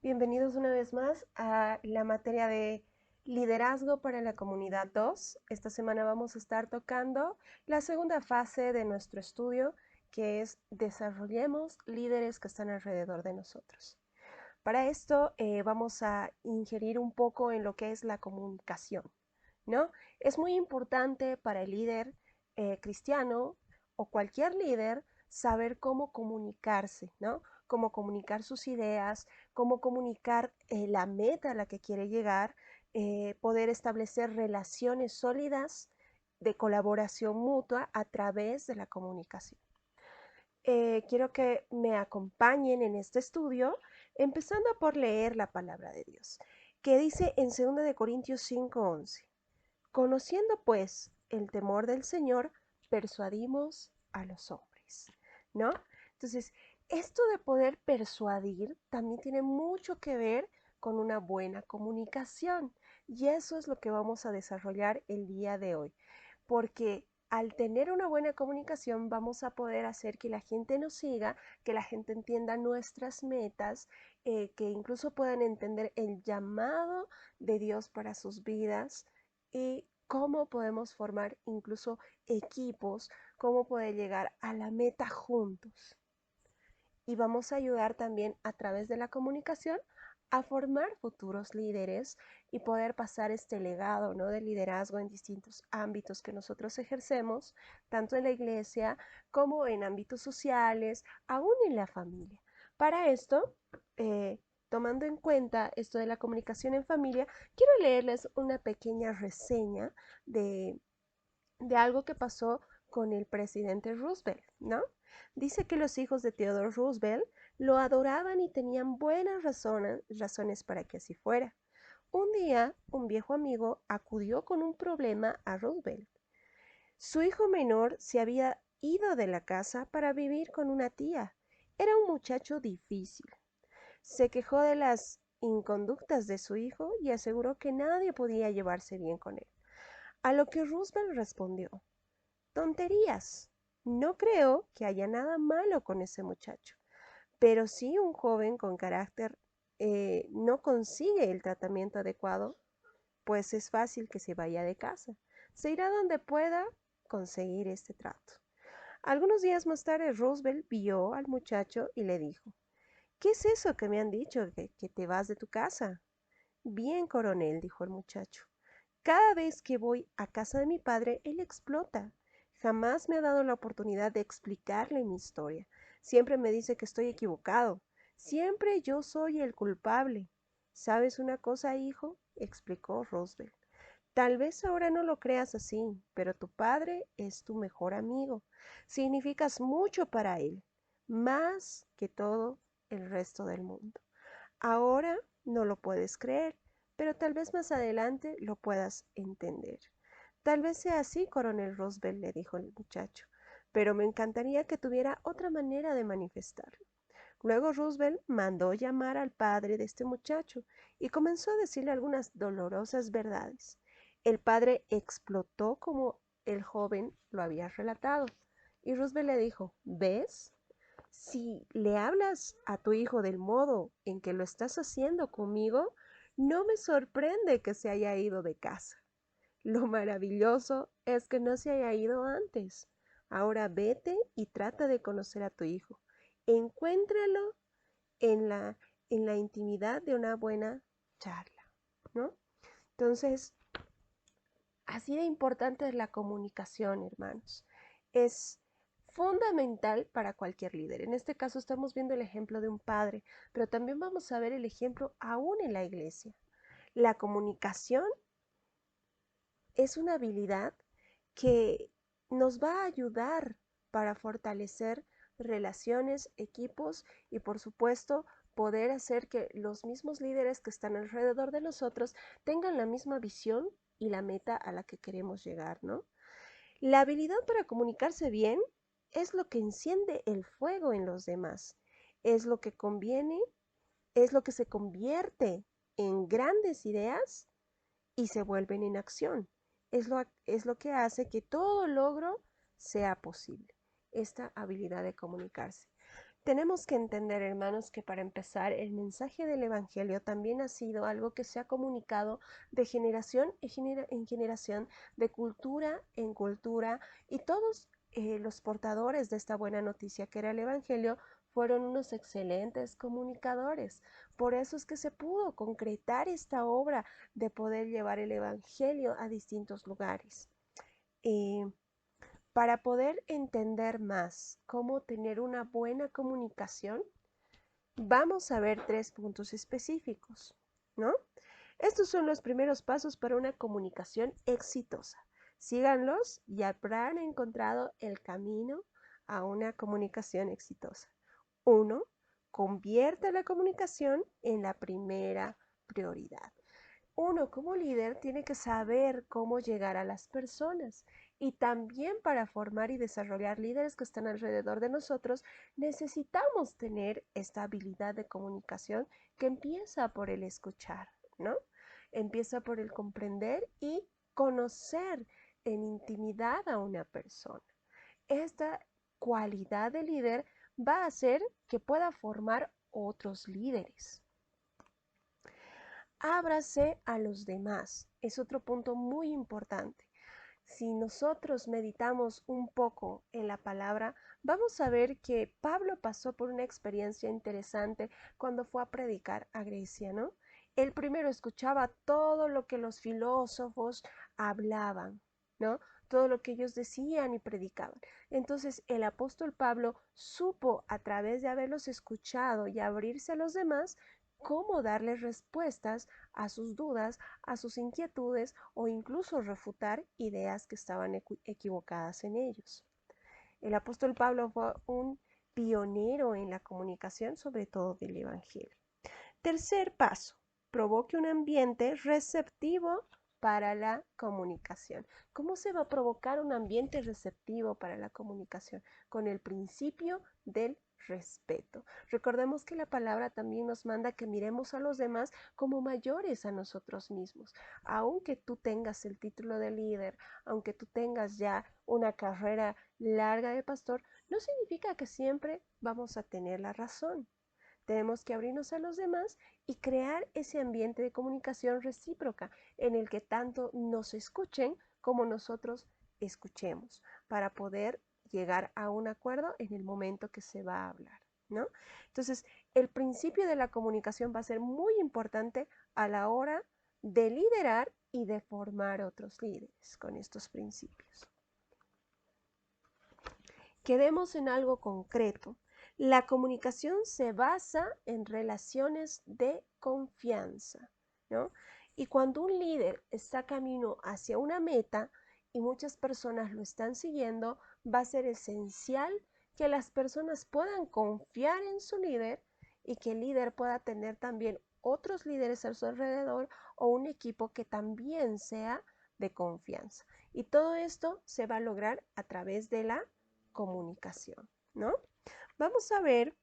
Bienvenidos una vez más a la materia de liderazgo para la comunidad 2. Esta semana vamos a estar tocando la segunda fase de nuestro estudio, que es desarrollemos líderes que están alrededor de nosotros. Para esto vamos a ingerir un poco en lo que es la comunicación, ¿no? Es muy importante para el líder cristiano o cualquier líder saber cómo comunicarse, ¿no? Cómo comunicar sus ideas, cómo comunicar la meta a la que quiere llegar, poder establecer relaciones sólidas de colaboración mutua a través de la comunicación. Quiero que me acompañen en este estudio, empezando por leer la palabra de Dios, que dice en 2 de Corintios 5:11. Conociendo pues el temor del Señor, persuadimos a los hombres, ¿no? Entonces, esto de poder persuadir también tiene mucho que ver con una buena comunicación. Y eso es lo que vamos a desarrollar el día de hoy. Porque al tener una buena comunicación vamos a poder hacer que la gente nos siga, que la gente entienda nuestras metas, que incluso puedan entender el llamado de Dios para sus vidas y cómo podemos formar incluso equipos, cómo poder llegar a la meta juntos. Y vamos a ayudar también a través de la comunicación a formar futuros líderes y poder pasar este legado, ¿no?, de liderazgo en distintos ámbitos que nosotros ejercemos, tanto en la iglesia como en ámbitos sociales, aún en la familia. Para esto, tomando en cuenta esto de la comunicación en familia, quiero leerles una pequeña reseña de, de algo que pasó con el presidente Roosevelt, ¿no? Dice que los hijos de Theodore Roosevelt lo adoraban y tenían buenas razones para que así fuera. Un día, un viejo amigo acudió con un problema a Roosevelt. Su hijo menor se había ido de la casa para vivir con una tía. Era un muchacho difícil. Se quejó de las inconductas de su hijo y aseguró que nadie podía llevarse bien con él. A lo que Roosevelt respondió: tonterías. No creo que haya nada malo con ese muchacho, pero si un joven con carácter no consigue el tratamiento adecuado, pues es fácil que se vaya de casa. Se irá donde pueda conseguir este trato. Algunos días más tarde, Roosevelt vio al muchacho y le dijo: ¿qué es eso que me han dicho, que te vas de tu casa? Bien, coronel, dijo el muchacho. Cada vez que voy a casa de mi padre, él explota. Jamás me ha dado la oportunidad de explicarle mi historia. Siempre me dice que estoy equivocado. Siempre yo soy el culpable. ¿Sabes una cosa, hijo?, explicó Roosevelt. Tal vez ahora no lo creas así, pero tu padre es tu mejor amigo. Significas mucho para él, más que todo el resto del mundo. Ahora no lo puedes creer, pero tal vez más adelante lo puedas entender. Tal vez sea así, coronel Roosevelt, le dijo el muchacho, pero me encantaría que tuviera otra manera de manifestarlo. Luego Roosevelt mandó llamar al padre de este muchacho y comenzó a decirle algunas dolorosas verdades. El padre explotó como el joven lo había relatado y Roosevelt le dijo: ¿ves? Si le hablas a tu hijo del modo en que lo estás haciendo conmigo, no me sorprende que se haya ido de casa. Lo maravilloso es que no se haya ido antes. Ahora vete y trata de conocer a tu hijo. Encuéntralo en en la intimidad de una buena charla, ¿no? Entonces, así de importante es la comunicación, hermanos. Es fundamental para cualquier líder. En este caso estamos viendo el ejemplo de un padre, pero también vamos a ver el ejemplo aún en la iglesia. La comunicación es una habilidad que nos va a ayudar para fortalecer relaciones, equipos y, por supuesto, poder hacer que los mismos líderes que están alrededor de nosotros tengan la misma visión y la meta a la que queremos llegar, ¿no? La habilidad para comunicarse bien es lo que enciende el fuego en los demás, es lo que conviene, es lo que se convierte en grandes ideas y se vuelven en acción. Es lo que hace que todo logro sea posible, esta habilidad de comunicarse. Tenemos que entender, hermanos, que para empezar, el mensaje del Evangelio también ha sido algo que se ha comunicado de generación en generación, de cultura en cultura, y todos los portadores de esta buena noticia que era el Evangelio fueron unos excelentes comunicadores. Por eso es que se pudo concretar esta obra de poder llevar el Evangelio a distintos lugares. Para poder entender más cómo tener una buena comunicación, vamos a ver 3 puntos específicos, ¿no? Estos son los primeros pasos para una comunicación exitosa. Síganlos y habrán encontrado el camino a una comunicación exitosa. 1. Convierte la comunicación en la primera prioridad. Uno como líder tiene que saber cómo llegar a las personas, y también para formar y desarrollar líderes que están alrededor de nosotros necesitamos tener esta habilidad de comunicación que empieza por el escuchar, ¿no? Empieza por el comprender y conocer en intimidad a una persona. Esta cualidad de líder va a hacer que pueda formar otros líderes. Ábrase a los demás. Es otro punto muy importante. Si nosotros meditamos un poco en la palabra, vamos a ver que Pablo pasó por una experiencia interesante cuando fue a predicar a Grecia, ¿no? Él primero escuchaba todo lo que los filósofos hablaban, ¿no? Todo lo que ellos decían y predicaban. Entonces el apóstol Pablo supo, a través de haberlos escuchado y abrirse a los demás, cómo darles respuestas a sus dudas, a sus inquietudes, o incluso refutar ideas que estaban equivocadas en ellos. El apóstol Pablo fue un pionero en la comunicación, sobre todo del Evangelio. Tercer paso, provoque un ambiente receptivo para la comunicación. ¿Cómo se va a provocar un ambiente receptivo para la comunicación? Con el principio del respeto. Recordemos que la palabra también nos manda que miremos a los demás como mayores a nosotros mismos. Aunque tú tengas el título de líder, aunque tú tengas ya una carrera larga de pastor, no significa que siempre vamos a tener la razón. Tenemos que abrirnos a los demás y crear ese ambiente de comunicación recíproca en el que tanto nos escuchen como nosotros escuchemos, para poder llegar a un acuerdo en el momento que se va a hablar, ¿no? Entonces, el principio de la comunicación va a ser muy importante a la hora de liderar y de formar otros líderes con estos principios. Quedemos en algo concreto. La comunicación se basa en relaciones de confianza, ¿no? Y cuando un líder está camino hacia una meta y muchas personas lo están siguiendo, va a ser esencial que las personas puedan confiar en su líder y que el líder pueda tener también otros líderes a su alrededor o un equipo que también sea de confianza. Y todo esto se va a lograr a través de la comunicación, ¿no? Vamos a ver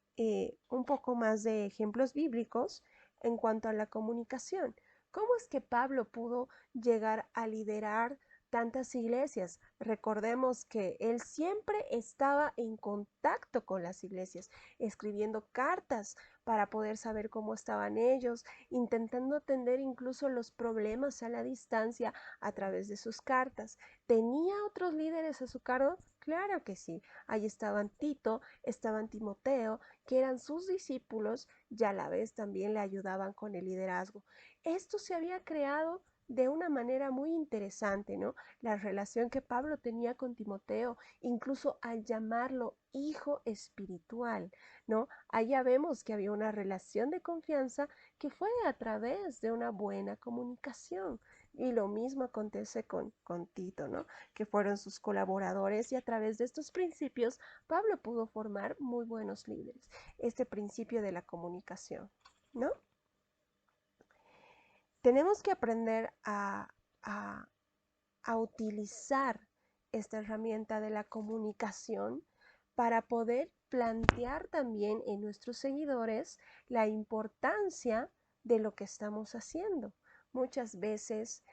un poco más de ejemplos bíblicos en cuanto a la comunicación. ¿Cómo es que Pablo pudo llegar a liderar tantas iglesias? Recordemos que él siempre estaba en contacto con las iglesias, escribiendo cartas para poder saber cómo estaban ellos, intentando atender incluso los problemas a la distancia a través de sus cartas. ¿Tenía otros líderes a su cargo? Claro que sí. Ahí estaban Tito, estaban Timoteo, que eran sus discípulos y a la vez también le ayudaban con el liderazgo. Esto se había creado de una manera muy interesante, ¿no? La relación que Pablo tenía con Timoteo, incluso al llamarlo hijo espiritual, ¿no? Allá vemos que había una relación de confianza que fue a través de una buena comunicación. Y lo mismo acontece con Tito, ¿no? Que fueron sus colaboradores, y a través de estos principios Pablo pudo formar muy buenos líderes. Este principio de la comunicación, ¿no? Tenemos que aprender a utilizar esta herramienta de la comunicación para poder plantear también en nuestros seguidores la importancia de lo que estamos haciendo. Muchas veces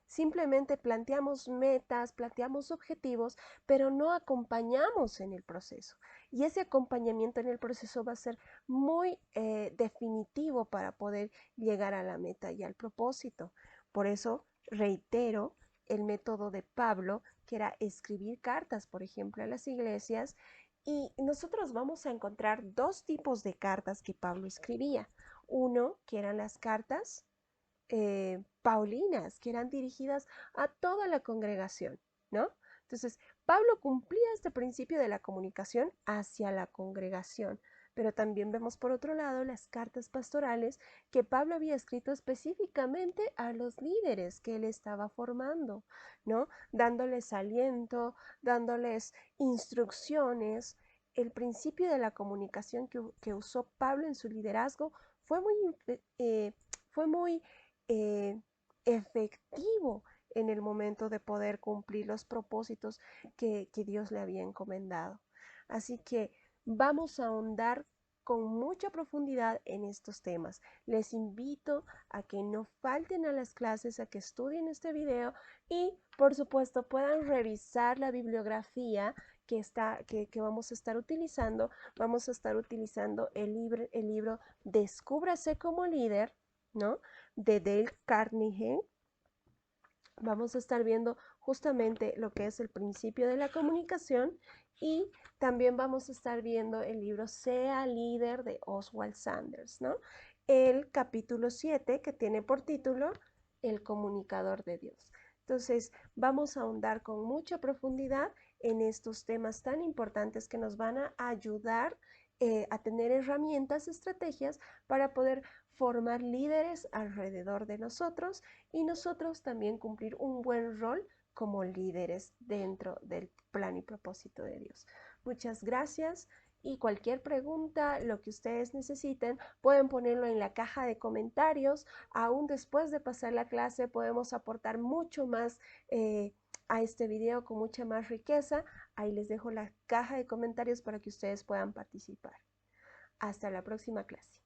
Simplemente planteamos metas, planteamos objetivos, pero no acompañamos en el proceso. Y ese acompañamiento en el proceso va a ser muy definitivo para poder llegar a la meta y al propósito. Por eso reitero el método de Pablo, que era escribir cartas, por ejemplo, a las iglesias. Y nosotros vamos a encontrar dos tipos de cartas que Pablo escribía. Uno, que eran las cartas paulinas, que eran dirigidas a toda la congregación, ¿no? Entonces, Pablo cumplía este principio de la comunicación hacia la congregación, pero también vemos por otro lado las cartas pastorales que Pablo había escrito específicamente a los líderes que él estaba formando, ¿no? Dándoles aliento, dándoles instrucciones. El principio de la comunicación que usó Pablo en su liderazgo fue muy, fue muy eh, efectivo en el momento de poder cumplir los propósitos que Dios le había encomendado. Así que vamos a ahondar con mucha profundidad en estos temas. Les invito a que no falten a las clases, a que estudien este video y, por supuesto, puedan revisar la bibliografía que vamos a estar utilizando. Vamos a estar utilizando el libro Descúbrase como líder, ¿no? De Dale Carnegie. Vamos a estar viendo justamente lo que es el principio de la comunicación y también vamos a estar viendo el libro Sea líder de Oswald Sanders, ¿no? El capítulo 7 que tiene por título El comunicador de Dios. Entonces, vamos a ahondar con mucha profundidad en estos temas tan importantes que nos van a ayudar a tener herramientas, estrategias para poder formar líderes alrededor de nosotros y nosotros también cumplir un buen rol como líderes dentro del plan y propósito de Dios. Muchas gracias y cualquier pregunta, lo que ustedes necesiten, pueden ponerlo en la caja de comentarios. Aún después de pasar la clase podemos aportar mucho más a este video con mucha más riqueza. Ahí les dejo la caja de comentarios para que ustedes puedan participar. Hasta la próxima clase.